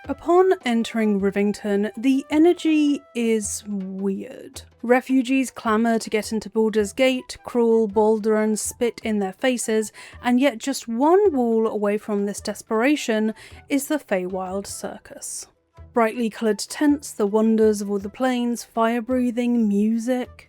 Upon entering Rivington, the energy is weird. Refugees clamour to get into Baldur's Gate, crawl, boulder and spit in their faces, and yet just one wall away from this desperation is the Feywild Circus. Brightly coloured tents, the wonders of all the planes, fire-breathing, music.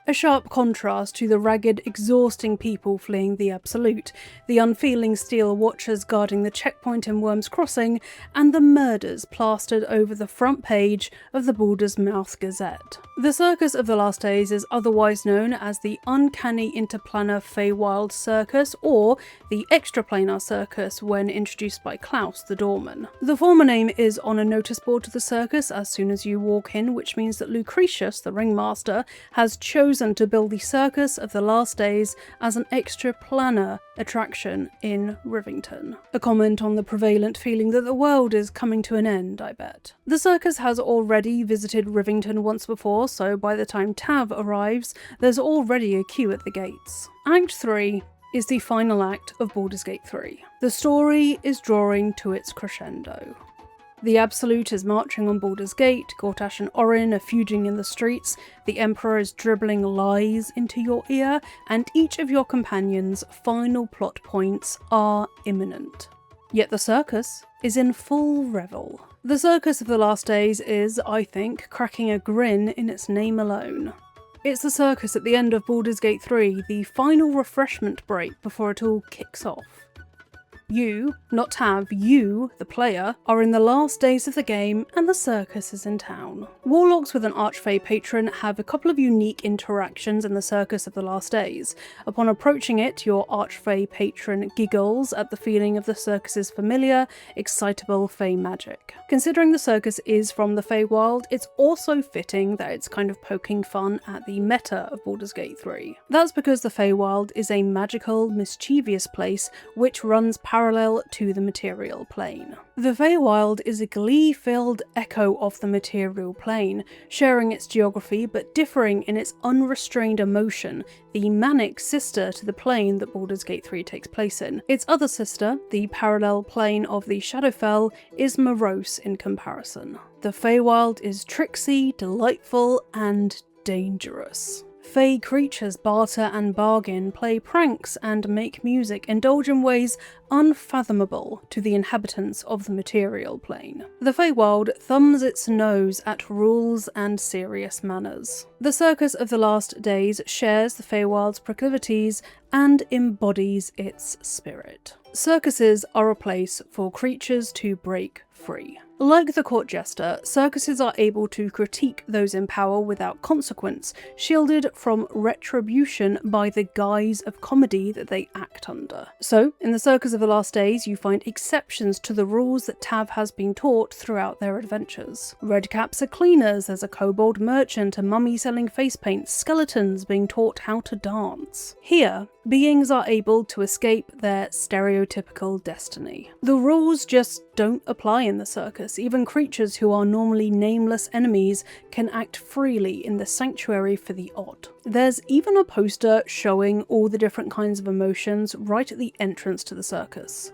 A sharp contrast to the ragged, exhausting people fleeing the Absolute, the unfeeling steel watchers guarding the checkpoint in Worm's Crossing, and the murders plastered over the front page of the Baldur's Mouth Gazette. The Circus of the Last Days is otherwise known as the Uncanny Interplanar Feywild Circus, or the Extraplanar Circus when introduced by Klaus the Doorman. The former name is on a notice board to the circus as soon as you walk in, which means that Lucretious, the ringmaster, has chosen to build the Circus of the Last Days as an extraplanar attraction in Rivington. A comment on the prevalent feeling that the world is coming to an end, I bet. The circus has already visited Rivington once before, so by the time Tav arrives, there's already a queue at the gates. Act 3 is the final act of Baldur's Gate 3. The story is drawing to its crescendo. The Absolute is marching on Baldur's Gate, Gortash and Orin are feuding in the streets, the Emperor is dribbling lies into your ear, and each of your companions' final plot points are imminent. Yet the circus is in full revel. The Circus of the Last Days is, I think, cracking a grin in its name alone. It's the circus at the end of Baldur's Gate 3, the final refreshment break before it all kicks off. You, not Tav, you, the player, are in the last days of the game and the circus is in town. Warlocks with an Archfey patron have a couple of unique interactions in the Circus of the Last Days. Upon approaching it, your Archfey patron giggles at the feeling of the circus's familiar, excitable Fey magic. Considering the circus is from the Feywild, it's also fitting that it's kind of poking fun at the meta of Baldur's Gate 3. That's because the Feywild is a magical, mischievous place which runs parallel to the material plane. The Feywild is a glee-filled echo of the material plane, sharing its geography but differing in its unrestrained emotion, the manic sister to the plane that Baldur's Gate 3 takes place in. Its other sister, the parallel plane of the Shadowfell, is morose in comparison. The Feywild is tricksy, delightful, and dangerous. Fey creatures barter and bargain, play pranks and make music, indulge in ways unfathomable to the inhabitants of the material plane. The Feywild thumbs its nose at rules and serious manners. The Circus of the Last Days shares the Feywild's proclivities and embodies its spirit. Circuses are a place for creatures to break free. Like the court jester, circuses are able to critique those in power without consequence, shielded from retribution by the guise of comedy that they act under. So, in the Circus of the Last Days, you find exceptions to the rules that Tav has been taught throughout their adventures. Redcaps are cleaners, there's a kobold merchant, a mummy selling face paint, skeletons being taught how to dance. Here, beings are able to escape their stereotypical destiny. The rules just don't apply in the circus. Even creatures who are normally nameless enemies can act freely in the sanctuary for the odd. There's even a poster showing all the different kinds of emotions right at the entrance to the circus.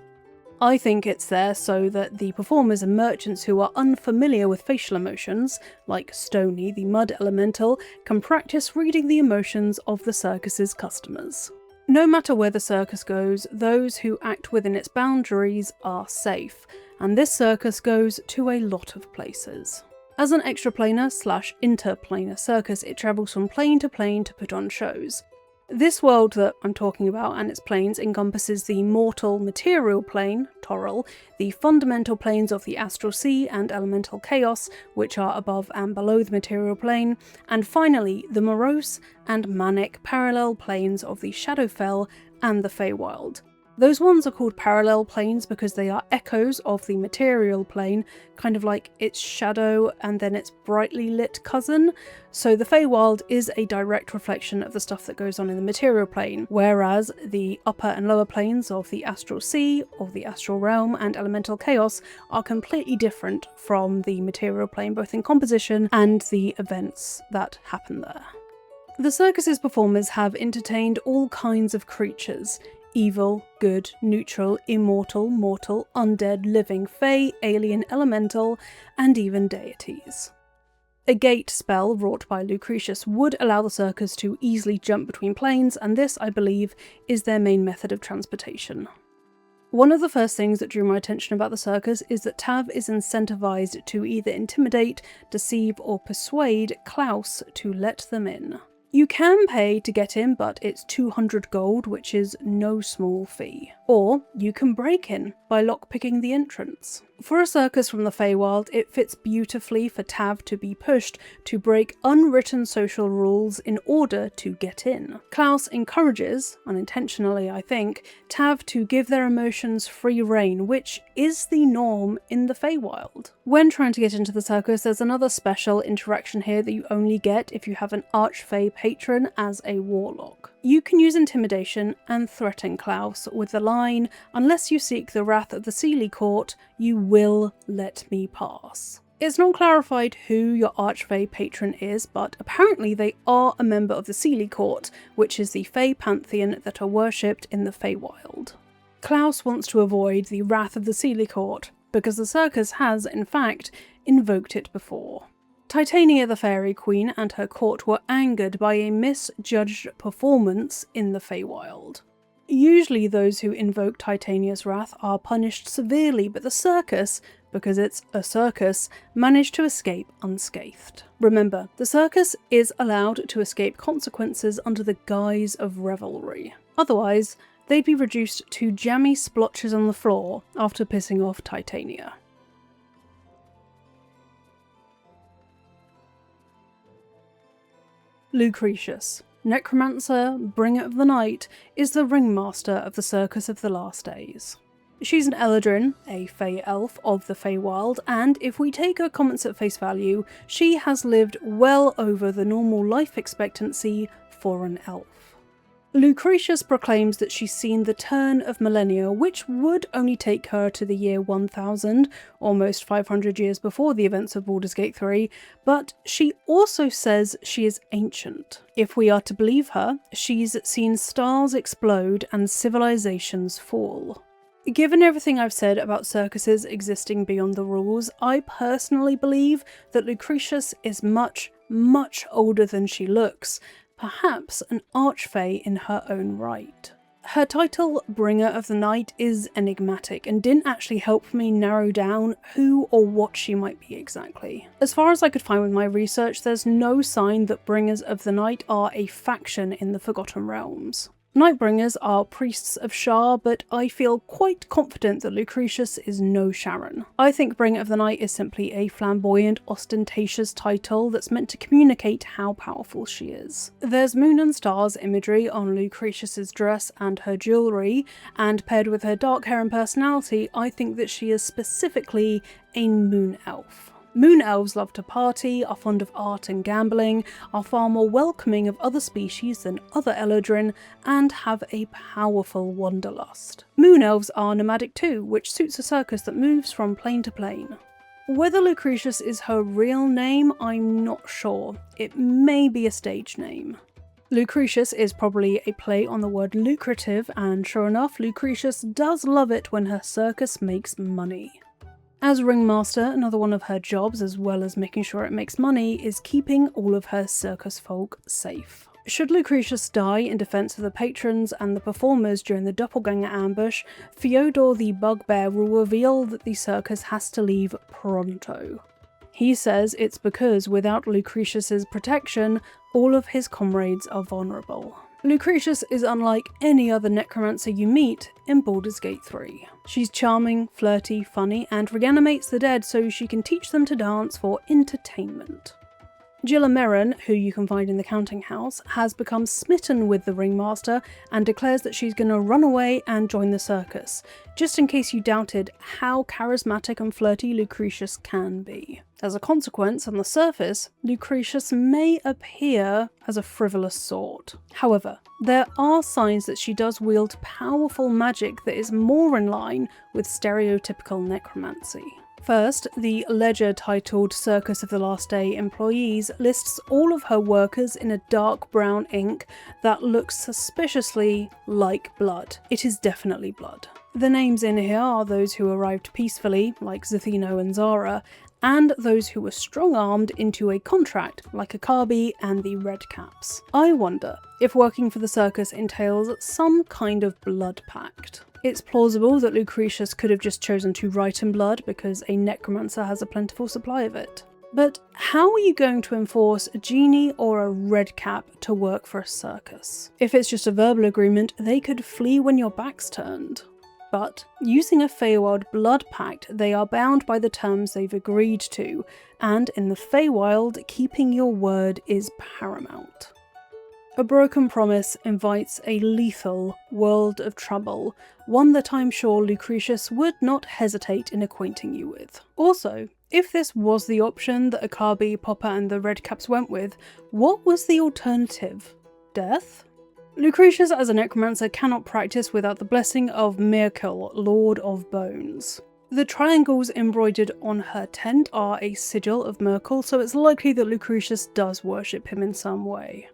I think it's there so that the performers and merchants who are unfamiliar with facial emotions, like Stoney, the mud elemental, can practice reading the emotions of the circus's customers. No matter where the circus goes, those who act within its boundaries are safe, and this circus goes to a lot of places. As an extraplanar/interplanar circus, it travels from plane to plane to put on shows. This world that I'm talking about and its planes encompasses the mortal material plane, Toril, the fundamental planes of the astral sea and elemental chaos, which are above and below the material plane, and finally the morose and manic parallel planes of the Shadowfell and the Feywild. Those ones are called parallel planes because they are echoes of the material plane, kind of like its shadow and then its brightly lit cousin. So the Feywild is a direct reflection of the stuff that goes on in the material plane, whereas the upper and lower planes of the astral sea, of the astral realm and elemental chaos are completely different from the material plane, both in composition and the events that happen there. The circus's performers have entertained all kinds of creatures, evil, good, neutral, immortal, mortal, undead, living, fey, alien, elemental, and even deities. A gate spell wrought by Lucretius would allow the Circus to easily jump between planes, and this, I believe, is their main method of transportation. One of the first things that drew my attention about the Circus is that Tav is incentivized to either intimidate, deceive, or persuade Klaus to let them in. You can pay to get in, but it's 200 gold, which is no small fee. Or you can break in by lockpicking the entrance. For a circus from the Feywild, it fits beautifully for Tav to be pushed to break unwritten social rules in order to get in. Klaus encourages, unintentionally I think, Tav to give their emotions free rein, which is the norm in the Feywild. When trying to get into the circus, there's another special interaction here that you only get if you have an Archfey patron as a warlock. You can use intimidation and threaten Klaus with the line, "Unless you seek the wrath of the Seelie Court, you will let me pass." It's not clarified who your Archfey patron is, but apparently they are a member of the Seelie Court, which is the Fey pantheon that are worshipped in the Feywild. Klaus wants to avoid the wrath of the Seelie Court, because the circus has, in fact, invoked it before. Titania the Fairy Queen and her court were angered by a misjudged performance in the Feywild. Usually those who invoke Titania's wrath are punished severely, but the circus, because it's a circus, managed to escape unscathed. Remember, the circus is allowed to escape consequences under the guise of revelry. Otherwise, they'd be reduced to jammy splotches on the floor after pissing off Titania. Lucretius, necromancer, bringer of the night, is the ringmaster of the Circus of the Last Days. She's an Eladrin, a Fey elf of the Feywild, and if we take her comments at face value, she has lived well over the normal life expectancy for an elf. Lucretius proclaims that she's seen the turn of millennia, which would only take her to the year 1000, almost 500 years before the events of Baldur's Gate 3, but she also says she is ancient. If we are to believe her, she's seen stars explode and civilizations fall. Given everything I've said about circuses existing beyond the rules, I personally believe that Lucretius is much, much older than she looks, perhaps an archfey in her own right. Her title, Bringer of the Night, is enigmatic and didn't actually help me narrow down who or what she might be exactly. As far as I could find with my research, there's no sign that Bringers of the Night are a faction in the Forgotten Realms. Nightbringers are priests of Shar, but I feel quite confident that Lucretius is no Sharon. I think Bringer of the Night is simply a flamboyant, ostentatious title that's meant to communicate how powerful she is. There's moon and stars imagery on Lucretius's dress and her jewellery, and paired with her dark hair and personality, I think that she is specifically a moon elf. Moon elves love to party, are fond of art and gambling, are far more welcoming of other species than other Eladrin, and have a powerful wanderlust. Moon elves are nomadic too, which suits a circus that moves from plane to plane. Whether Lucretius is her real name, I'm not sure. It may be a stage name. Lucretius is probably a play on the word lucrative, and sure enough, Lucretius does love it when her circus makes money. As ringmaster, another one of her jobs, as well as making sure it makes money, is keeping all of her circus folk safe. Should Lucretius die in defense of the patrons and the performers during the doppelganger ambush, Fyodor the Bugbear will reveal that the circus has to leave pronto. He says it's because without Lucretius's protection, all of his comrades are vulnerable. Lucretius is unlike any other necromancer you meet in Baldur's Gate 3. She's charming, flirty, funny, and reanimates the dead so she can teach them to dance for entertainment. Gilla Merrin, who you can find in the counting house, has become smitten with the ringmaster and declares that she's going to run away and join the circus, just in case you doubted how charismatic and flirty Lucretius can be. As a consequence, on the surface, Lucretius may appear as a frivolous sort. However, there are signs that she does wield powerful magic that is more in line with stereotypical necromancy. First, the ledger titled Circus of the Last Day Employees lists all of her workers in a dark brown ink that looks suspiciously like blood. It is definitely blood. The names in here are those who arrived peacefully, like Zethino and Zara, and those who were strong-armed into a contract, like Akabi and the Redcaps. I wonder if working for the circus entails some kind of blood pact. It's plausible that Lucretius could have just chosen to write in blood because a necromancer has a plentiful supply of it. But how are you going to enforce a genie or a redcap to work for a circus? If it's just a verbal agreement, they could flee when your back's turned. But using a Feywild blood pact, they are bound by the terms they've agreed to, and in the Feywild, keeping your word is paramount. A broken promise invites a lethal world of trouble, one that I'm sure Lucretius would not hesitate in acquainting you with. Also, if this was the option that Akabi, Popper and the Redcaps went with, what was the alternative? Death? Lucretius as a necromancer cannot practice without the blessing of Mirkel, Lord of Bones. The triangles embroidered on her tent are a sigil of Mirkel, so it's likely that Lucretius does worship him in some way.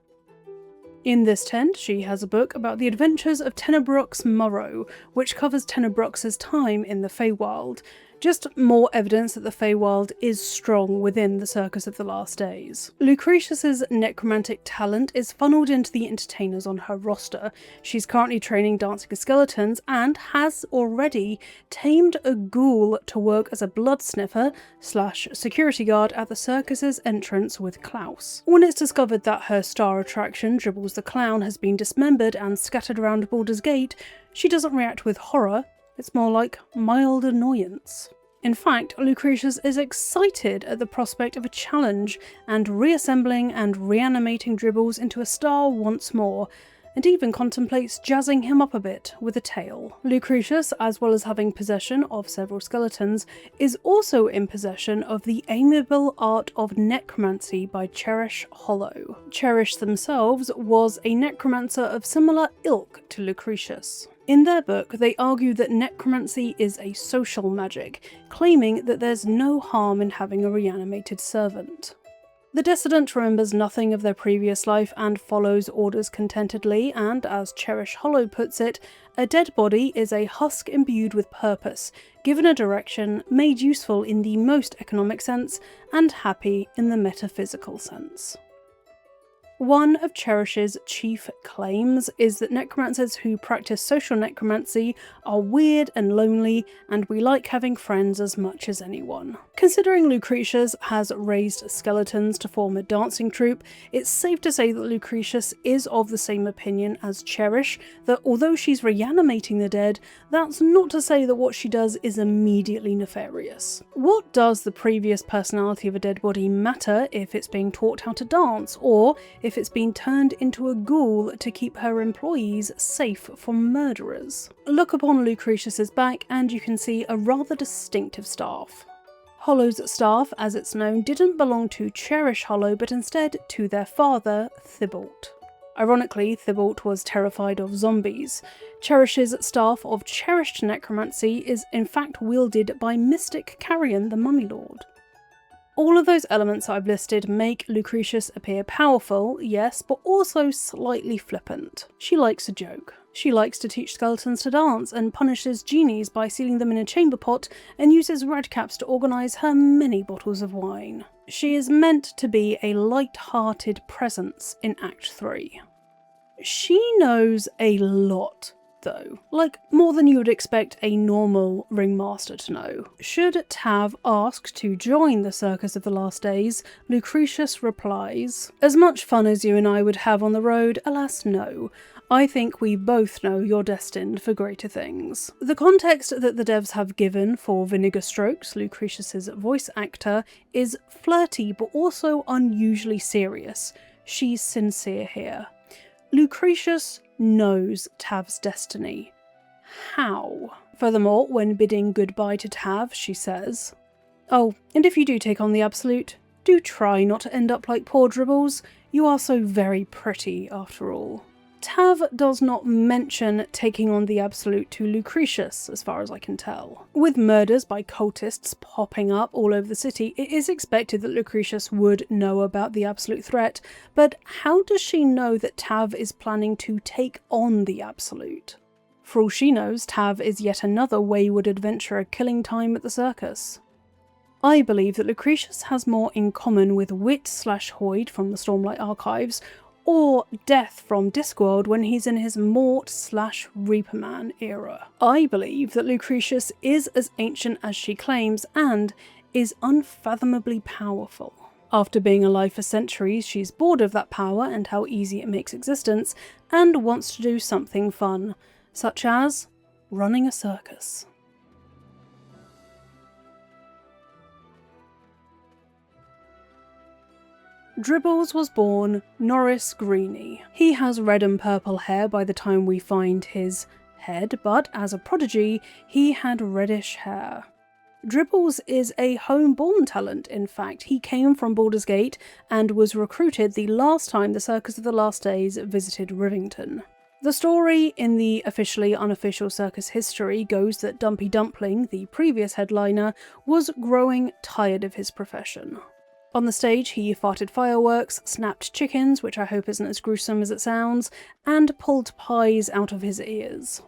In this tent, she has a book about the adventures of Tenebrock's Morrow, which covers Tenebrock's time in the Feywild. Just more evidence that the Feywild is strong within the Circus of the Last Days. Lucretius's necromantic talent is funneled into the entertainers on her roster. She's currently training dancing skeletons and has already tamed a ghoul to work as a blood sniffer / security guard at the circus's entrance with Klaus. When it's discovered that her star attraction, Dribbles the Clown, has been dismembered and scattered around Baldur's Gate, she doesn't react with horror. It's more like mild annoyance. In fact, Lucretius is excited at the prospect of a challenge and reassembling and reanimating Dribbles into a star once more, and even contemplates jazzing him up a bit with a tail. Lucretius, as well as having possession of several skeletons, is also in possession of the amiable art of necromancy by Cherish Hollow. Cherish themselves was a necromancer of similar ilk to Lucretius. In their book, they argue that necromancy is a social magic, claiming that there's no harm in having a reanimated servant. The dissident remembers nothing of their previous life and follows orders contentedly, and as Cherish Hollow puts it, a dead body is a husk imbued with purpose, given a direction, made useful in the most economic sense, and happy in the metaphysical sense. One of Cherish's chief claims is that necromancers who practice social necromancy are weird and lonely, and we like having friends as much as anyone. Considering Lucretius has raised skeletons to form a dancing troupe, it's safe to say that Lucretius is of the same opinion as Cherish, that although she's reanimating the dead, that's not to say that what she does is immediately nefarious. What does the previous personality of a dead body matter if it's being taught how to dance, or if it's been turned into a ghoul to keep her employees safe from murderers? Look upon Lucretius's back and you can see a rather distinctive staff. Hollow's staff, as it's known, didn't belong to Cherish Hollow, but instead to their father, Thibault. Ironically, Thibault was terrified of zombies. Cherish's staff of cherished necromancy is in fact wielded by mystic Carrion the Mummy Lord. All of those elements I've listed make Lucretius appear powerful, yes, but also slightly flippant. She likes a joke. She likes to teach skeletons to dance and punishes genies by sealing them in a chamber pot and uses redcaps to organise her many bottles of wine. She is meant to be a light-hearted presence in Act 3. She knows a lot, though. Like, more than you would expect a normal ringmaster to know. Should Tav ask to join the Circus of the Last Days, Lucretius replies, "As much fun as you and I would have on the road, alas no. I think we both know you're destined for greater things." The context that the devs have given for Vinegar Strokes, Lucretius's voice actor, is flirty but also unusually serious. She's sincere here. Lucretius knows Tav's destiny. How? Furthermore, when bidding goodbye to Tav, she says, "Oh, and if you do take on the Absolute, do try not to end up like poor Dribbles. You are so very pretty, after all." Tav does not mention taking on the Absolute to Lucretius, as far as I can tell. With murders by cultists popping up all over the city, it is expected that Lucretius would know about the Absolute threat, but how does she know that Tav is planning to take on the Absolute? For all she knows, Tav is yet another wayward adventurer killing time at the circus. I believe that Lucretius has more in common with Wit/Hoyd from the Stormlight Archives, or Death from Discworld when he's in his Mort/Reaperman era. I believe that Lucretius is as ancient as she claims and is unfathomably powerful. After being alive for centuries, she's bored of that power and how easy it makes existence, and wants to do something fun, such as running a circus. Dribbles was born Norris Greeny. He has red and purple hair by the time we find his head, but as a prodigy, he had reddish hair. Dribbles is a home-born talent, in fact. He came from Baldur's Gate and was recruited the last time the Circus of the Last Days visited Rivington. The story in the officially unofficial circus history goes that Dumpy Dumpling, the previous headliner, was growing tired of his profession. On the stage, he farted fireworks, snapped chickens, which I hope isn't as gruesome as it sounds, and pulled pies out of his ears.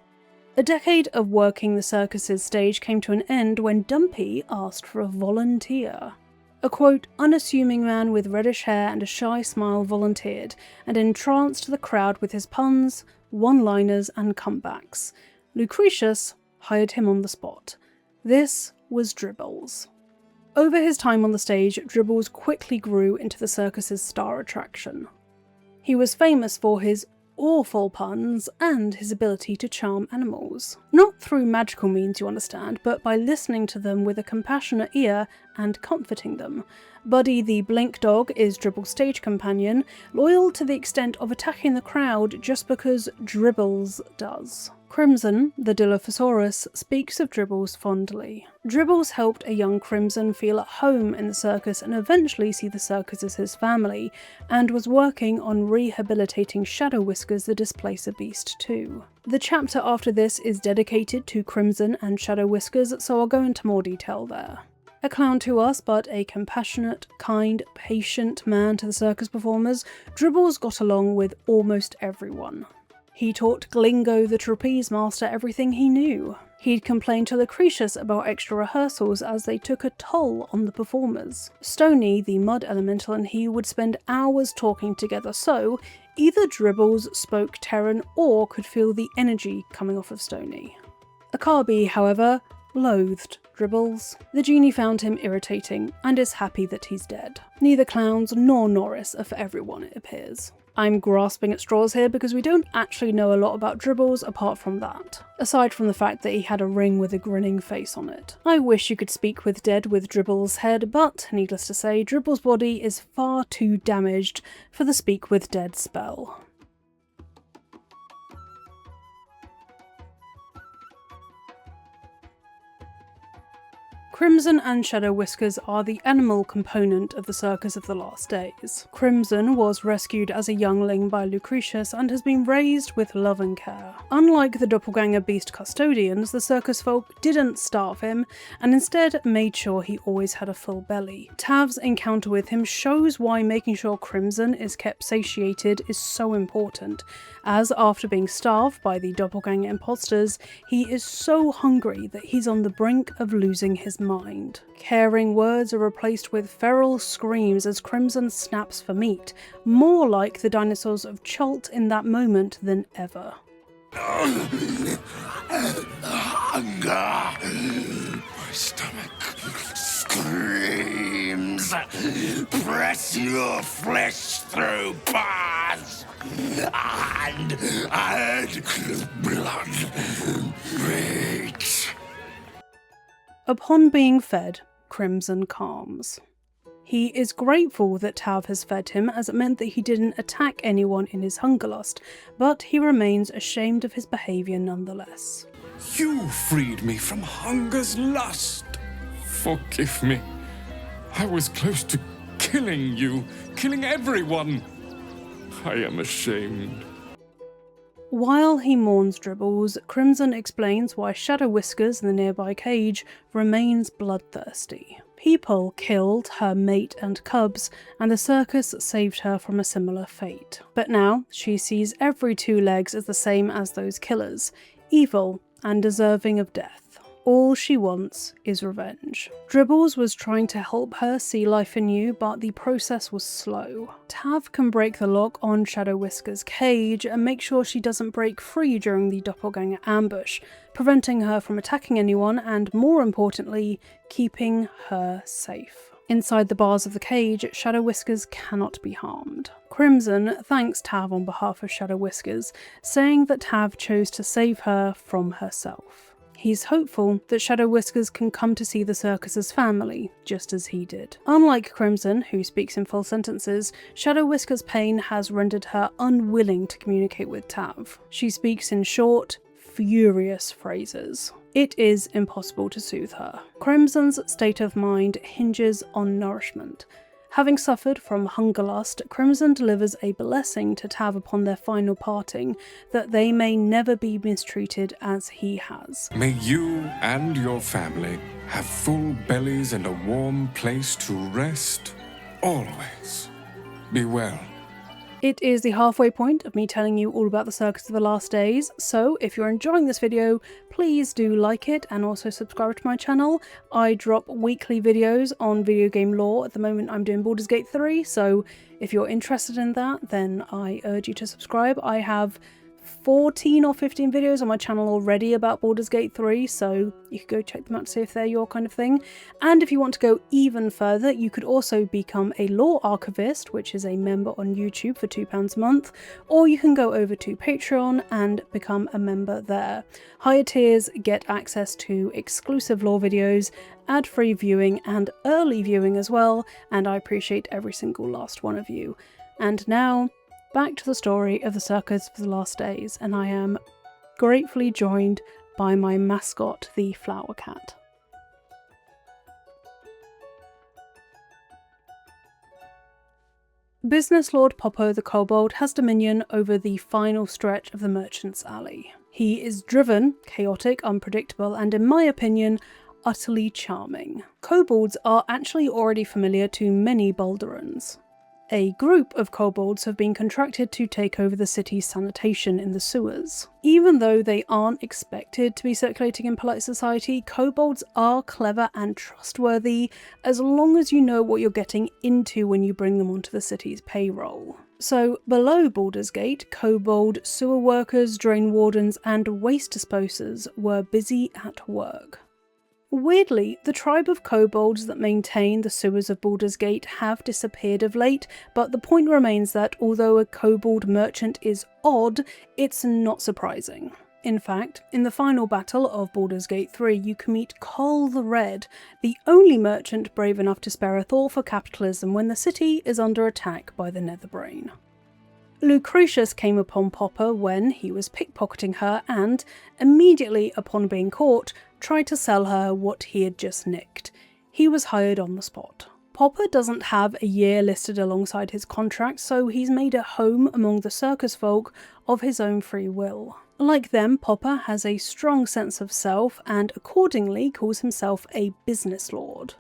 A decade of working the circus's stage came to an end when Dumpy asked for a volunteer. A quote, unassuming man with reddish hair and a shy smile volunteered, and entranced the crowd with his puns, one-liners, and comebacks. Lucretius hired him on the spot. This was Dribbles. Over his time on the stage, Dribbles quickly grew into the circus's star attraction. He was famous for his awful puns and his ability to charm animals. Not through magical means, you understand, but by listening to them with a compassionate ear and comforting them. Buddy the Blink Dog is Dribbles' stage companion, loyal to the extent of attacking the crowd just because Dribbles does. Crimson, the Dilophosaurus, speaks of Dribbles fondly. Dribbles helped a young Crimson feel at home in the circus and eventually see the circus as his family, and was working on rehabilitating Shadow Whiskers the Displacer Beast too. The chapter after this is dedicated to Crimson and Shadow Whiskers, so I'll go into more detail there. A clown to us, but a compassionate, kind, patient man to the circus performers, Dribbles got along with almost everyone. He taught Glingo the trapeze master everything he knew. He'd complain to Lucretius about extra rehearsals as they took a toll on the performers. Stoney, the mud elemental, and he would spend hours talking together, so either Dribbles spoke Terran or could feel the energy coming off of Stoney. Akabi, however, loathed Dribbles. The genie found him irritating and is happy that he's dead. Neither clowns nor Norris are for everyone, it appears. I'm grasping at straws here because we don't actually know a lot about Dribbles apart from that, aside from the fact that he had a ring with a grinning face on it. I wish you could speak with dead with Dribbles' head, but needless to say, Dribbles' body is far too damaged for the speak with dead spell. Crimson and Shadow Whiskers are the animal component of the Circus of the Last Days. Crimson was rescued as a youngling by Lucretius and has been raised with love and care. Unlike the doppelganger beast custodians, the circus folk didn't starve him and instead made sure he always had a full belly. Tav's encounter with him shows why making sure Crimson is kept satiated is so important, as after being starved by the doppelganger imposters, he is so hungry that he's on the brink of losing his mind. Caring words are replaced with feral screams as Crimson snaps for meat, more like the dinosaurs of Chult in that moment than ever. Hunger! My stomach screams! Press your flesh through bars! And add blood! Reach! Upon being fed, Crimson calms. He is grateful that Tav has fed him, as it meant that he didn't attack anyone in his hunger lust, but he remains ashamed of his behaviour nonetheless. You freed me from hunger's lust. Forgive me. I was close to killing you, killing everyone. I am ashamed. While he mourns Dribbles, Crimson explains why Shadow Whiskers in the nearby cage remains bloodthirsty. People killed her mate and cubs, and the circus saved her from a similar fate. But now she sees every two legs as the same as those killers, evil and deserving of death. All she wants is revenge. Dribbles was trying to help her see life anew, but the process was slow. Tav can break the lock on Shadow Whisker's cage and make sure she doesn't break free during the doppelganger ambush, preventing her from attacking anyone and, more importantly, keeping her safe. Inside the bars of the cage, Shadow Whiskers cannot be harmed. Crimson thanks Tav on behalf of Shadow Whiskers, saying that Tav chose to save her from herself. He's hopeful that Shadow Whiskers can come to see the circus as family, just as he did. Unlike Crimson, who speaks in full sentences, Shadow Whiskers' pain has rendered her unwilling to communicate with Tav. She speaks in short, furious phrases. It is impossible to soothe her. Crimson's state of mind hinges on nourishment. Having suffered from hunger lust, Crimson delivers a blessing to Tav upon their final parting, that they may never be mistreated as he has. May you and your family have full bellies and a warm place to rest always. Be well. It is the halfway point of me telling you all about the Circus of the Last Days, so if you're enjoying this video, please do like it and also subscribe to my channel. I drop weekly videos on video game lore. At the moment I'm doing Baldur's Gate 3, so if you're interested in that, then I urge you to subscribe. I have 14 or 15 videos on my channel already about Baldur's Gate 3, so you could go check them out to see if they're your kind of thing. And if you want to go even further, you could also become a lore archivist, which is a member on YouTube for £2 a month, or you can go over to Patreon and become a member there. Higher tiers get access to exclusive lore videos, ad-free viewing and early viewing as well, and I appreciate every single last one of you. And now, back to the story of the Circus of the Last Days, and I am gratefully joined by my mascot, the Flower Cat. Business Lord Poppo the Kobold has dominion over the final stretch of the Merchant's Alley. He is driven, chaotic, unpredictable, and in my opinion, utterly charming. Kobolds are actually already familiar to many Boulderans. A group of kobolds have been contracted to take over the city's sanitation in the sewers. Even though they aren't expected to be circulating in polite society, kobolds are clever and trustworthy as long as you know what you're getting into when you bring them onto the city's payroll. So, below Baldur's Gate, kobold sewer workers, drain wardens, and waste disposers were busy at work. Weirdly, the tribe of kobolds that maintain the sewers of Baldur's Gate have disappeared of late, but the point remains that although a kobold merchant is odd, it's not surprising. In fact, in the final battle of Baldur's Gate 3, you can meet Cole the Red, the only merchant brave enough to spare a thought for capitalism when the city is under attack by the Netherbrain. Lucretious came upon Popper when he was pickpocketing her and, immediately upon being caught, tried to sell her what he had just nicked. He was hired on the spot. Popper doesn't have a year listed alongside his contract, so he's made a home among the circus folk of his own free will. Like them, Popper has a strong sense of self and accordingly calls himself a business lord.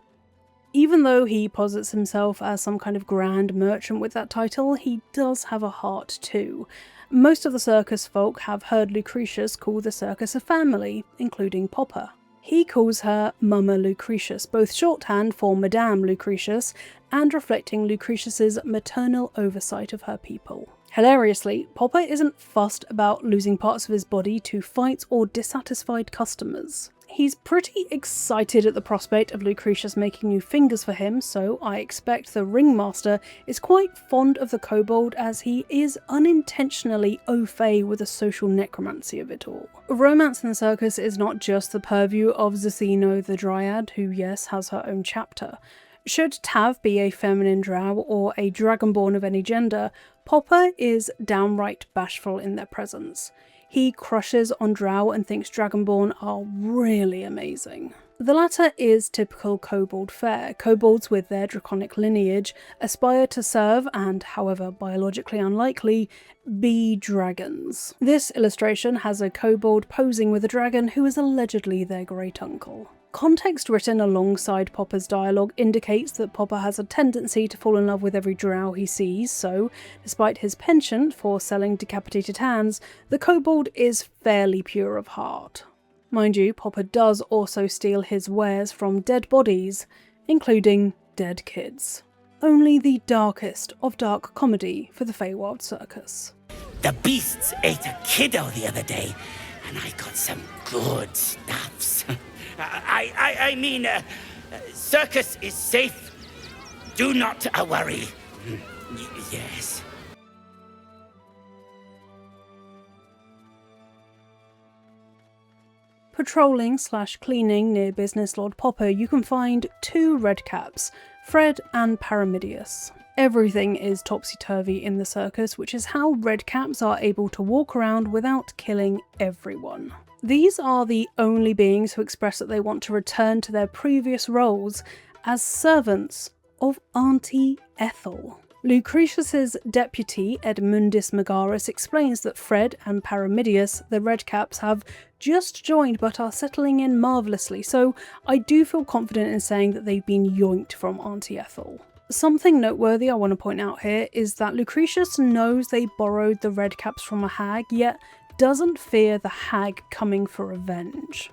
Even though he posits himself as some kind of grand merchant with that title, he does have a heart too. Most of the circus folk have heard Lucretius call the circus a family, including Popper. He calls her Mama Lucretius, both shorthand for Madame Lucretius, and reflecting Lucretius's maternal oversight of her people. Hilariously, Popper isn't fussed about losing parts of his body to fights or dissatisfied customers. He's pretty excited at the prospect of Lucretius making new fingers for him, so I expect the Ringmaster is quite fond of the kobold as he is unintentionally au fait with the social necromancy of it all. Romance in the circus is not just the purview of Zethino the dryad, who yes has her own chapter. Should Tav be a feminine drow or a dragonborn of any gender, Popper is downright bashful in their presence. He crushes on drow and thinks dragonborn are really amazing. The latter is typical kobold fare. Kobolds with their draconic lineage aspire to serve, and however biologically unlikely, be dragons. This illustration has a kobold posing with a dragon who is allegedly their great uncle. Context written alongside Popper's dialogue indicates that Popper has a tendency to fall in love with every drow he sees, so despite his penchant for selling decapitated hands, the kobold is fairly pure of heart. Mind you, Popper does also steal his wares from dead bodies, including dead kids. Only the darkest of dark comedy for the Feywild Circus. The beasts ate a kiddo the other day, and I got some good stuffs. I mean, Circus is safe. Do not worry. Yes. Patrolling/cleaning near Business Lord Popper, you can find two redcaps, Fred and Paramidius. Everything is topsy-turvy in the circus, which is how redcaps are able to walk around without killing everyone. These are the only beings who express that they want to return to their previous roles as servants of Auntie Ethel. Lucretius's deputy, Edmundus Megaris, explains that Fred and Paramidius, the redcaps, have just joined but are settling in marvellously, so I do feel confident in saying that they've been yoinked from Auntie Ethel. Something noteworthy I want to point out here is that Lucretius knows they borrowed the redcaps from a hag, yet doesn't fear the hag coming for revenge.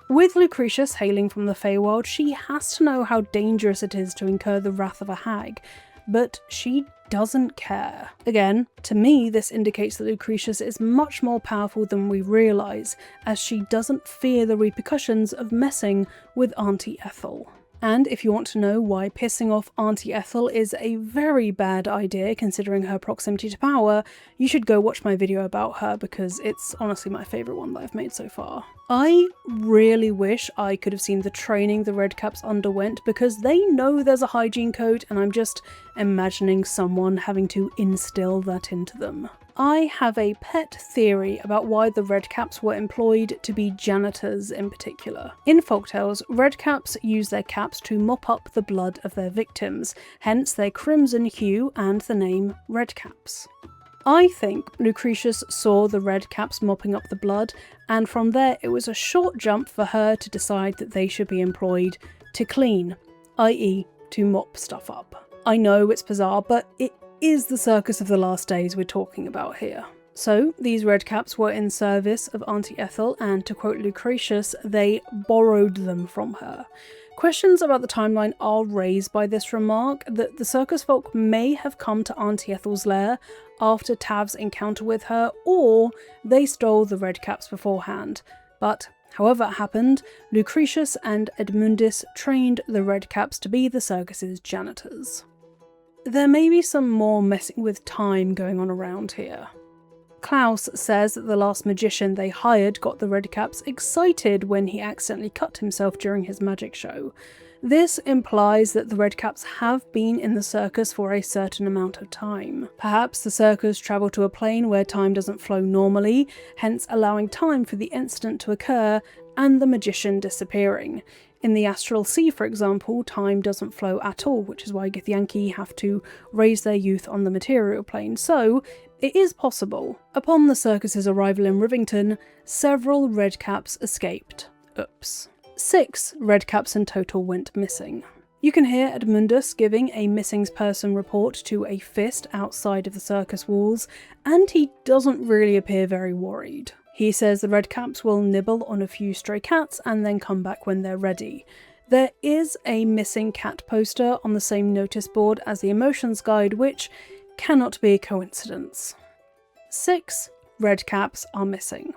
With Lucretius hailing from the Feywild, she has to know how dangerous it is to incur the wrath of a hag, but she doesn't care. Again, to me this indicates that Lucretius is much more powerful than we realise, as she doesn't fear the repercussions of messing with Auntie Ethel. And if you want to know why pissing off Auntie Ethel is a very bad idea considering her proximity to power, you should go watch my video about her because it's honestly my favourite one that I've made so far. I really wish I could have seen the training the redcaps underwent because they know there's a hygiene code and I'm just imagining someone having to instill that into them. I have a pet theory about why the redcaps were employed to be janitors in particular. In folktales, redcaps use their caps to mop up the blood of their victims, hence their crimson hue and the name redcaps. I think Lucretius saw the redcaps mopping up the blood, and from there it was a short jump for her to decide that they should be employed to clean, i.e. to mop stuff up. I know it's bizarre, but it is the circus of the last days we're talking about here. So these redcaps were in service of Auntie Ethel, and to quote Lucretius, they borrowed them from her. Questions about the timeline are raised by this remark that the circus folk may have come to Auntie Ethel's lair after Tav's encounter with her, or they stole the redcaps beforehand. But however it happened, Lucretius and Edmundus trained the redcaps to be the circus's janitors. There may be some more messing with time going on around here. Klaus says that the last magician they hired got the redcaps excited when he accidentally cut himself during his magic show. This implies that the redcaps have been in the circus for a certain amount of time. Perhaps the circus travelled to a plane where time doesn't flow normally, hence allowing time for the incident to occur and the magician disappearing. In the astral sea, for example, time doesn't flow at all, which is why Githyanki have to raise their youth on the material plane, so it is possible. Upon the circus's arrival in Rivington, several redcaps escaped. Oops. 6 redcaps in total went missing. You can hear Edmundus giving a missing person report to a fist outside of the circus walls, and he doesn't really appear very worried. He says the redcaps will nibble on a few stray cats and then come back when they're ready. There is a missing cat poster on the same notice board as the emotions guide, which cannot be a coincidence. 6 redcaps are missing.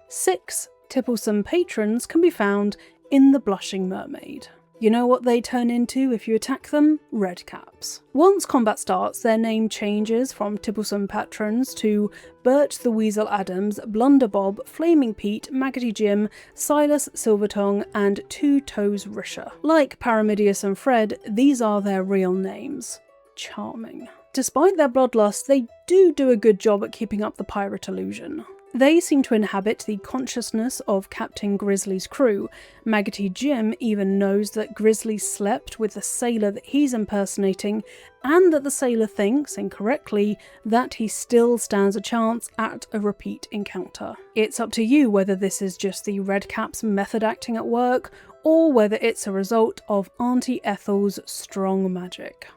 6 tipplesome patrons can be found in the Blushing Mermaid. You know what they turn into if you attack them? Redcaps. Once combat starts, their name changes from tipplesome patrons to Bert the Weasel Adams, Blunder Bob, Flaming Pete, Maggoty Jim, Silas Silvertongue, and Two Toes Risher. Like Paramidius and Fred, these are their real names. Charming. Despite their bloodlust, they do a good job at keeping up the pirate illusion. They seem to inhabit the consciousness of Captain Grizzly's crew. Maggoty Jim even knows that Grizzly slept with the sailor that he's impersonating, and that the sailor thinks, incorrectly, that he still stands a chance at a repeat encounter. It's up to you whether this is just the Redcaps' method acting at work, or whether it's a result of Auntie Ethel's strong magic.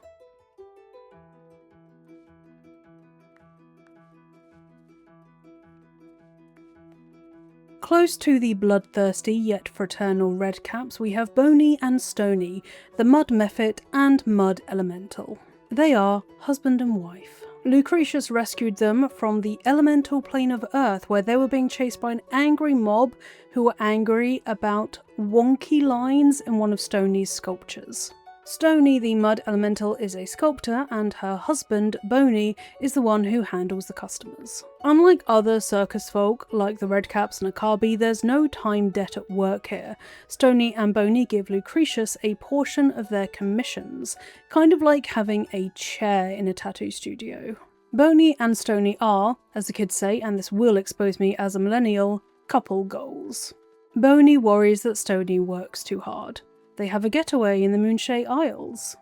Close to the bloodthirsty yet fraternal Redcaps, we have Bony and Stoney, the mud mephit and mud elemental. They are husband and wife. Lucretius rescued them from the elemental plane of Earth, where they were being chased by an angry mob who were angry about wonky lines in one of Stoney's sculptures. Stoney, the mud elemental, is a sculptor, and her husband, Bony, is the one who handles the customers. Unlike other circus folk, like the Redcaps and Akabi, there's no time debt at work here. Stoney and Bony give Lucretius a portion of their commissions, kind of like having a chair in a tattoo studio. Bony and Stoney are, as the kids say, and this will expose me as a millennial, couple goals. Bony worries that Stoney works too hard. They have a getaway in the Moonshae Isles.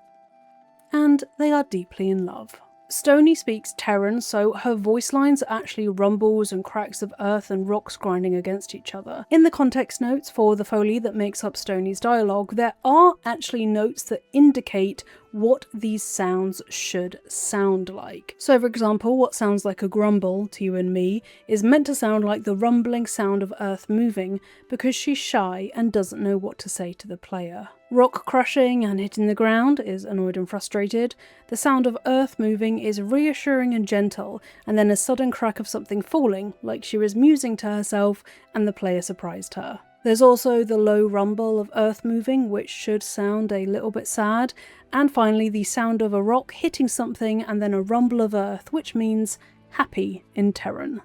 And they are deeply in love. Stoney speaks Terran, so her voice lines are actually rumbles and cracks of earth and rocks grinding against each other. In the context notes for the foley that makes up Stoney's dialogue, there are actually notes that indicate what these sounds should sound like. So for example, what sounds like a grumble to you and me is meant to sound like the rumbling sound of earth moving, because she's shy and doesn't know what to say to the player. Rock crushing and hitting the ground is annoyed and frustrated. The sound of earth moving is reassuring and gentle, and then a sudden crack of something falling, like she was musing to herself and the player surprised her. There's also the low rumble of earth moving, which should sound a little bit sad, and finally the sound of a rock hitting something and then a rumble of earth, which means happy in Terran.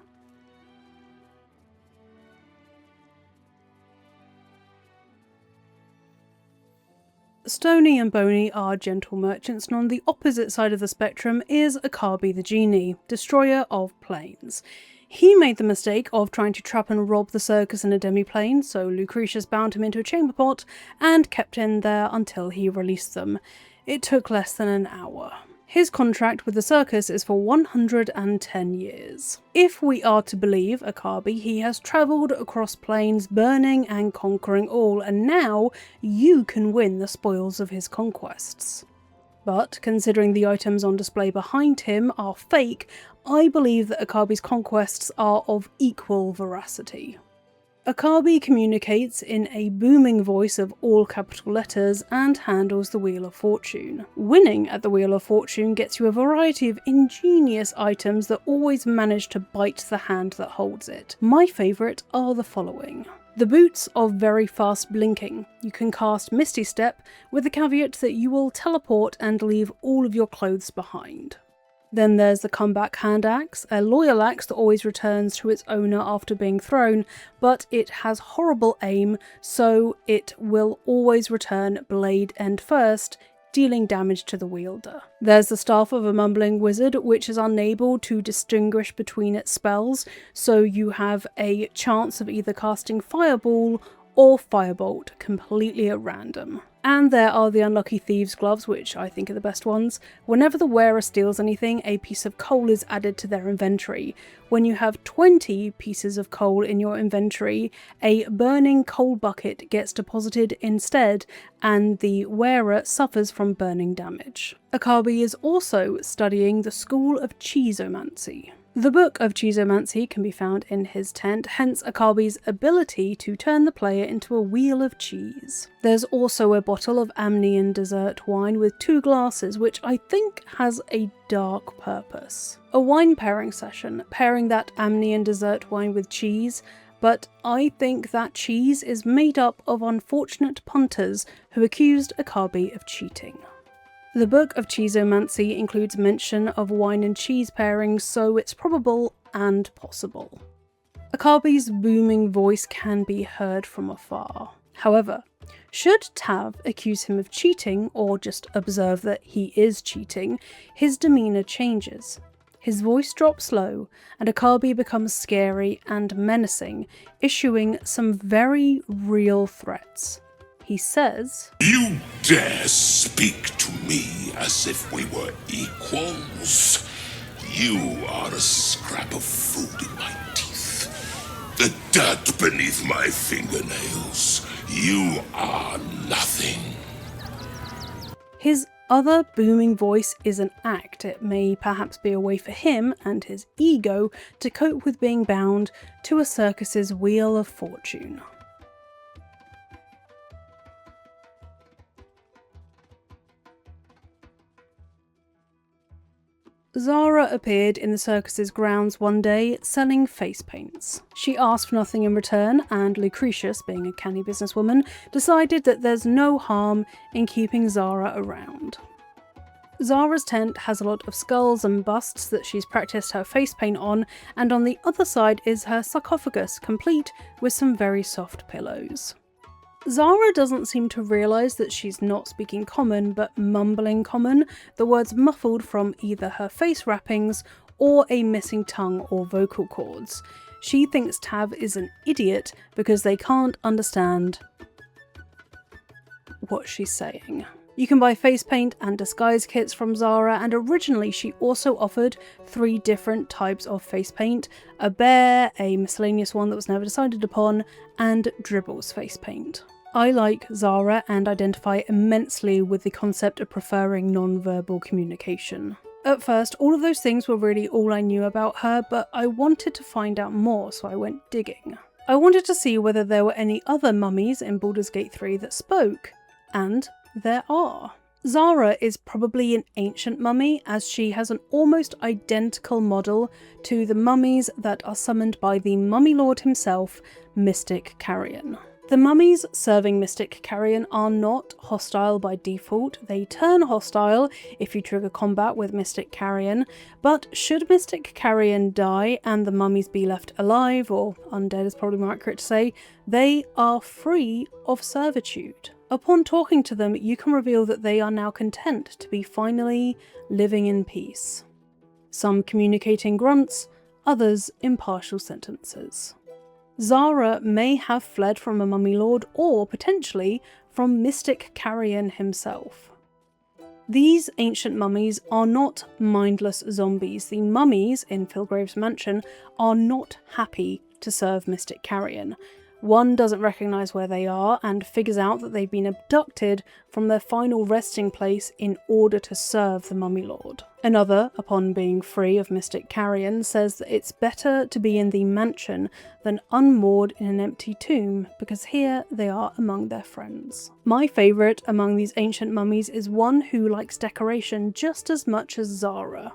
Stoney and Bony are gentle merchants, and on the opposite side of the spectrum is Akabi the genie, destroyer of planes. He made the mistake of trying to trap and rob the circus in a demiplane, so Lucretius bound him into a chamber pot and kept him there until he released them. It took less than an hour. His contract with the circus is for 110 years. If we are to believe Akabi, he has travelled across planes, burning and conquering all, and now you can win the spoils of his conquests. But considering the items on display behind him are fake, I believe that Akabi's conquests are of equal veracity. Akabi communicates in a booming voice of all capital letters and handles the Wheel of Fortune. Winning at the Wheel of Fortune gets you a variety of ingenious items that always manage to bite the hand that holds it. My favourite are the following. The boots of very fast blinking. You can cast Misty Step with the caveat that you will teleport and leave all of your clothes behind. Then there's the comeback hand axe, a loyal axe that always returns to its owner after being thrown, but it has horrible aim, so it will always return blade end first, dealing damage to the wielder. There's the staff of a mumbling wizard, which is unable to distinguish between its spells, so you have a chance of either casting Fireball or Firebolt completely at random. And there are the unlucky thieves' gloves, which I think are the best ones. Whenever the wearer steals anything, a piece of coal is added to their inventory. When you have 20 pieces of coal in your inventory, a burning coal bucket gets deposited instead, and the wearer suffers from burning damage. Akabi is also studying the School of Cheeseomancy. The Book of Cheeseomancy can be found in his tent, hence Akabi's ability to turn the player into a wheel of cheese. There's also a bottle of Amnian dessert wine with 2 glasses, which I think has a dark purpose. A wine pairing session, pairing that Amnian dessert wine with cheese, but I think that cheese is made up of unfortunate punters who accused Akabi of cheating. The Book of Cheeseomancy includes mention of wine and cheese pairings, so it's probable and possible. Akabi's booming voice can be heard from afar. However, should Tav accuse him of cheating, or just observe that he is cheating, his demeanour changes. His voice drops low, and Akabi becomes scary and menacing, issuing some very real threats. He says, "You dare speak to me as if we were equals? You are a scrap of food in my teeth. The dirt beneath my fingernails. You are nothing." His other booming voice is an act. It may perhaps be a way for him and his ego to cope with being bound to a circus's wheel of fortune. Zara appeared in the circus's grounds one day selling face paints. She asked for nothing in return, and Lucretious, being a canny businesswoman, decided that there's no harm in keeping Zara around. Zara's tent has a lot of skulls and busts that she's practiced her face paint on, and on the other side is her sarcophagus, complete with some very soft pillows. Zara doesn't seem to realise that she's not speaking common, but mumbling common, the words muffled from either her face wrappings or a missing tongue or vocal cords. She thinks Tav is an idiot because they can't understand what she's saying. You can buy face paint and disguise kits from Zara, and originally she also offered 3 different types of face paint: a bear, a miscellaneous one that was never decided upon, and Dribbles face paint. I like Zara and identify immensely with the concept of preferring non-verbal communication. At first, all of those things were really all I knew about her, but I wanted to find out more, so I went digging. I wanted to see whether there were any other mummies in Baldur's Gate 3 that spoke, and there are. Zara is probably an ancient mummy, as she has an almost identical model to the mummies that are summoned by the Mummy Lord himself, Mystic Carrion. The mummies serving Mystic Carrion are not hostile by default. They turn hostile if you trigger combat with Mystic Carrion, but should Mystic Carrion die and the mummies be left alive, or undead is probably more accurate to say, they are free of servitude. Upon talking to them, you can reveal that they are now content to be finally living in peace. Some communicating grunts, others impartial sentences. Zara may have fled from a mummy lord, or potentially from Mystic Carrion himself. These ancient mummies are not mindless zombies. The mummies in Filgrave's mansion are not happy to serve Mystic Carrion. One doesn't recognise where they are and figures out that they've been abducted from their final resting place in order to serve the Mummy Lord. Another, upon being free of Mystic Carrion, says that it's better to be in the mansion than unmoored in an empty tomb, because here they are among their friends. My favourite among these ancient mummies is one who likes decoration just as much as Zara.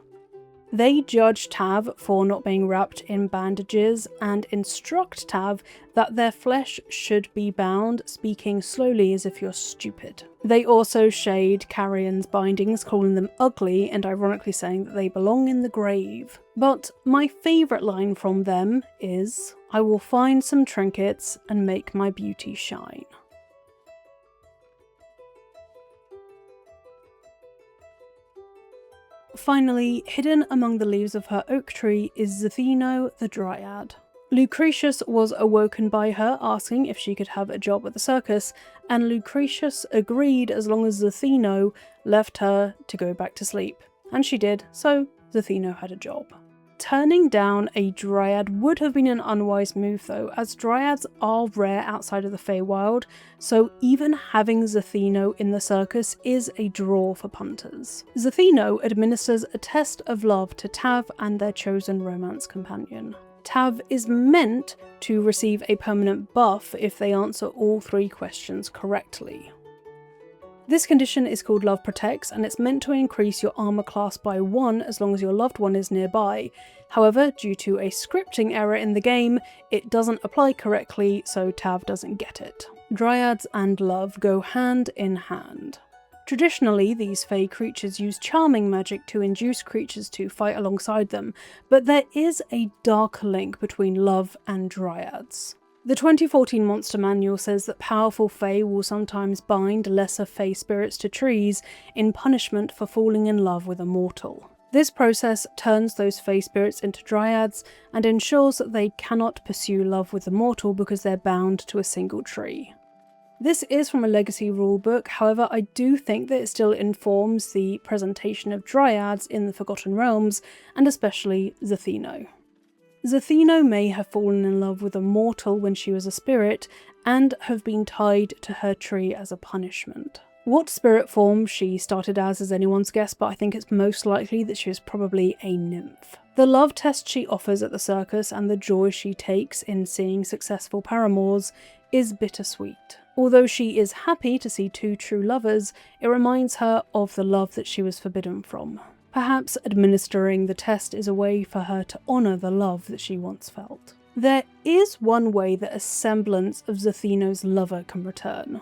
They judge Tav for not being wrapped in bandages and instruct Tav that their flesh should be bound, speaking slowly as if you're stupid. They also shade Carrion's bindings, calling them ugly and ironically saying that they belong in the grave. But my favourite line from them is, "I will find some trinkets and make my beauty shine." Finally, hidden among the leaves of her oak tree is Zethino the dryad. Lucretious was awoken by her asking if she could have a job at the circus, and Lucretious agreed as long as Zethino left her to go back to sleep. And she did, so Zethino had a job. Turning down a dryad would have been an unwise move though, as dryads are rare outside of the Feywild, so even having Zethino in the circus is a draw for punters. Zethino administers a test of love to Tav and their chosen romance companion. Tav is meant to receive a permanent buff if they answer all 3 questions correctly. This condition is called Love Protects, and it's meant to increase your armor class by 1 as long as your loved one is nearby. However, due to a scripting error in the game, it doesn't apply correctly, so Tav doesn't get it. Dryads and love go hand in hand. Traditionally, these fey creatures use charming magic to induce creatures to fight alongside them, but there is a darker link between love and dryads. The 2014 Monster Manual says that powerful Fae will sometimes bind lesser Fae spirits to trees in punishment for falling in love with a mortal. This process turns those fey spirits into dryads and ensures that they cannot pursue love with the mortal because they're bound to a single tree. This is from a legacy rulebook, however I do think that it still informs the presentation of dryads in the Forgotten Realms, and especially Zethino. Zethino may have fallen in love with a mortal when she was a spirit, and have been tied to her tree as a punishment. What spirit form she started as is anyone's guess, but I think it's most likely that she was probably a nymph. The love test she offers at the circus and the joy she takes in seeing successful paramours is bittersweet. Although she is happy to see two true lovers, it reminds her of the love that she was forbidden from. Perhaps administering the test is a way for her to honour the love that she once felt. There is one way that a semblance of Zethino's lover can return.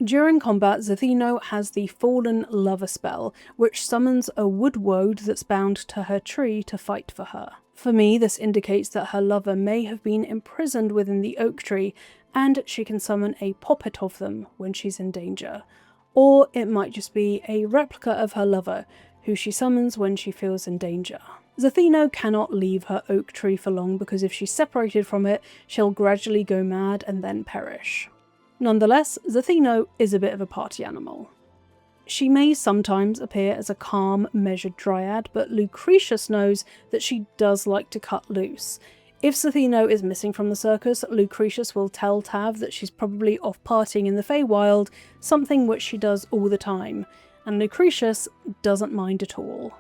During combat, Zethino has the Fallen Lover spell, which summons a wood woad that's bound to her tree to fight for her. For me, this indicates that her lover may have been imprisoned within the oak tree, and she can summon a poppet of them when she's in danger. Or it might just be a replica of her lover, who she summons when she feels in danger. Zethino cannot leave her oak tree for long because if she's separated from it, she'll gradually go mad and then perish. Nonetheless, Zethino is a bit of a party animal. She may sometimes appear as a calm, measured dryad, but Lucretious knows that she does like to cut loose. If Zethino is missing from the circus, Lucretious will tell Tav that she's probably off partying in the Feywild, something which she does all the time, and Lucretious doesn't mind at all.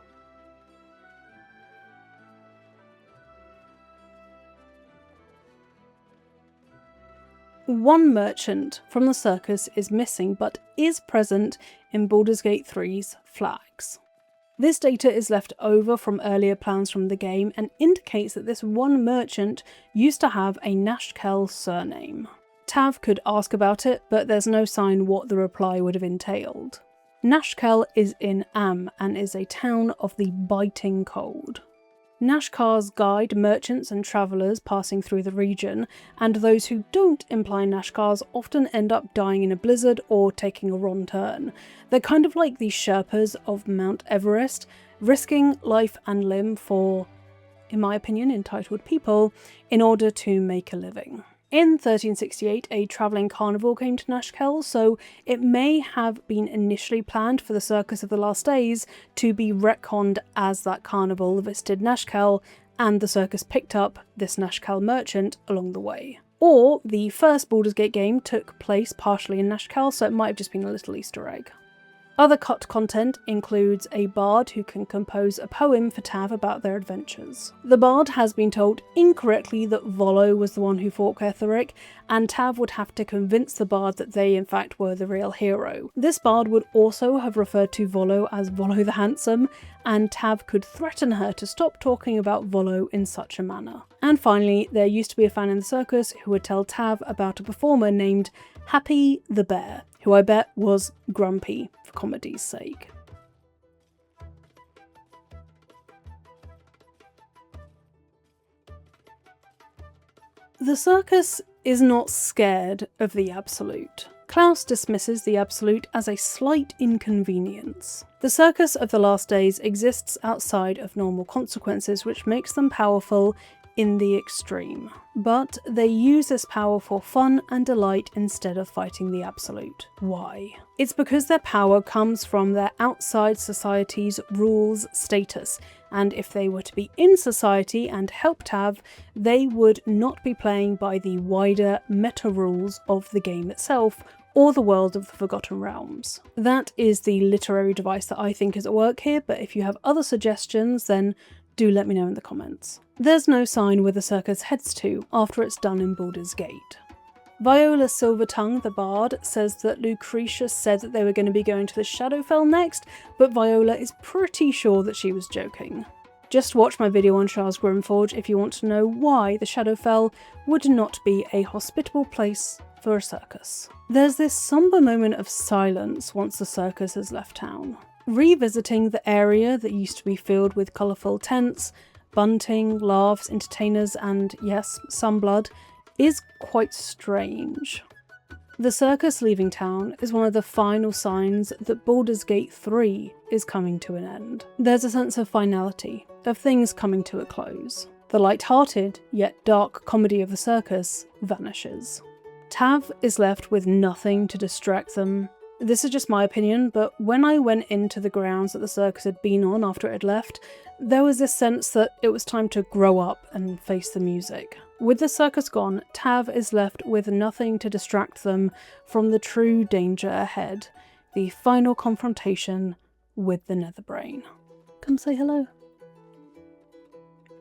One merchant from the circus is missing but is present in Baldur's Gate 3's flags. This data is left over from earlier plans from the game and indicates that this one merchant used to have a Nashkel surname. Tav could ask about it, but there's no sign what the reply would have entailed. Nashkel is in Am and is a town of the biting cold. Nashkars guide merchants and travellers passing through the region, and those who don't imply Nashkars often end up dying in a blizzard or taking a wrong turn. They're kind of like the Sherpas of Mount Everest, risking life and limb for, in my opinion, entitled people, in order to make a living. In 1368, a travelling carnival came to Nashkel, so it may have been initially planned for the Circus of the Last Days to be retconned as that carnival visited Nashkel, and the circus picked up this Nashkel merchant along the way. Or the first Baldur's Gate game took place partially in Nashkel, so it might have just been a little Easter egg. Other cut content includes a bard who can compose a poem for Tav about their adventures. The bard has been told incorrectly that Volo was the one who fought Ketheric, and Tav would have to convince the bard that they in fact were the real hero. This bard would also have referred to Volo as Volo the Handsome, and Tav could threaten her to stop talking about Volo in such a manner. And finally, there used to be a fan in the circus who would tell Tav about a performer named Happy the Bear, who I bet was grumpy for comedy's sake. The circus is not scared of the Absolute. Klaus dismisses the Absolute as a slight inconvenience. The Circus of the Last Days exists outside of normal consequences, which makes them powerful in the extreme. But they use this power for fun and delight instead of fighting the Absolute. Why? It's because their power comes from their outside society's rules status, and if they were to be in society and help Tav, they would not be playing by the wider meta rules of the game itself, or the world of the Forgotten Realms. That is the literary device that I think is at work here, but if you have other suggestions, then do let me know in the comments. There's no sign where the circus heads to after it's done in Baldur's Gate. Viola Silvertongue, the bard, says that Lucretious said that they were going to be going to the Shadowfell next, but Viola is pretty sure that she was joking. Just watch my video on Charles Grimforge if you want to know why the Shadowfell would not be a hospitable place for a circus. There's this somber moment of silence once the circus has left town. Revisiting the area that used to be filled with colourful tents, bunting, laughs, entertainers and, yes, some blood, is quite strange. The circus leaving town is one of the final signs that Baldur's Gate 3 is coming to an end. There's a sense of finality, of things coming to a close. The light-hearted, yet dark comedy of the circus vanishes. Tav is left with nothing to distract them. This is just my opinion, but when I went into the grounds that the circus had been on after it had left, there was this sense that it was time to grow up and face the music. With the circus gone, Tav is left with nothing to distract them from the true danger ahead, the final confrontation with the Netherbrain. Come say hello.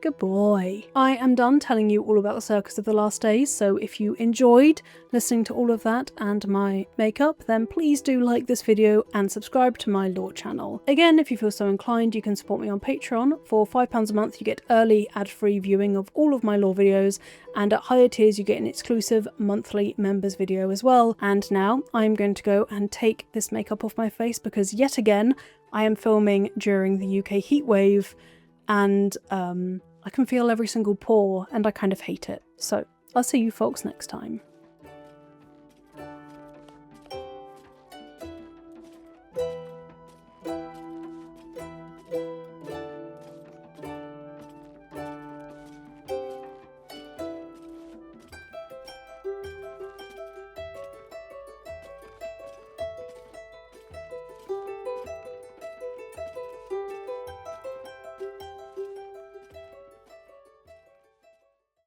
Good boy. I am done telling you all about the Circus of the Last Days, so if you enjoyed listening to all of that and my makeup, then please do like this video and subscribe to my lore channel. Again, if you feel so inclined, you can support me on Patreon. For £5 a month, you get early ad-free viewing of all of my lore videos, and at higher tiers, you get an exclusive monthly members video as well. And now I'm going to go and take this makeup off my face because yet again, I am filming during the UK heatwave, and I can feel every single pore and I kind of hate it. So I'll see you folks next time.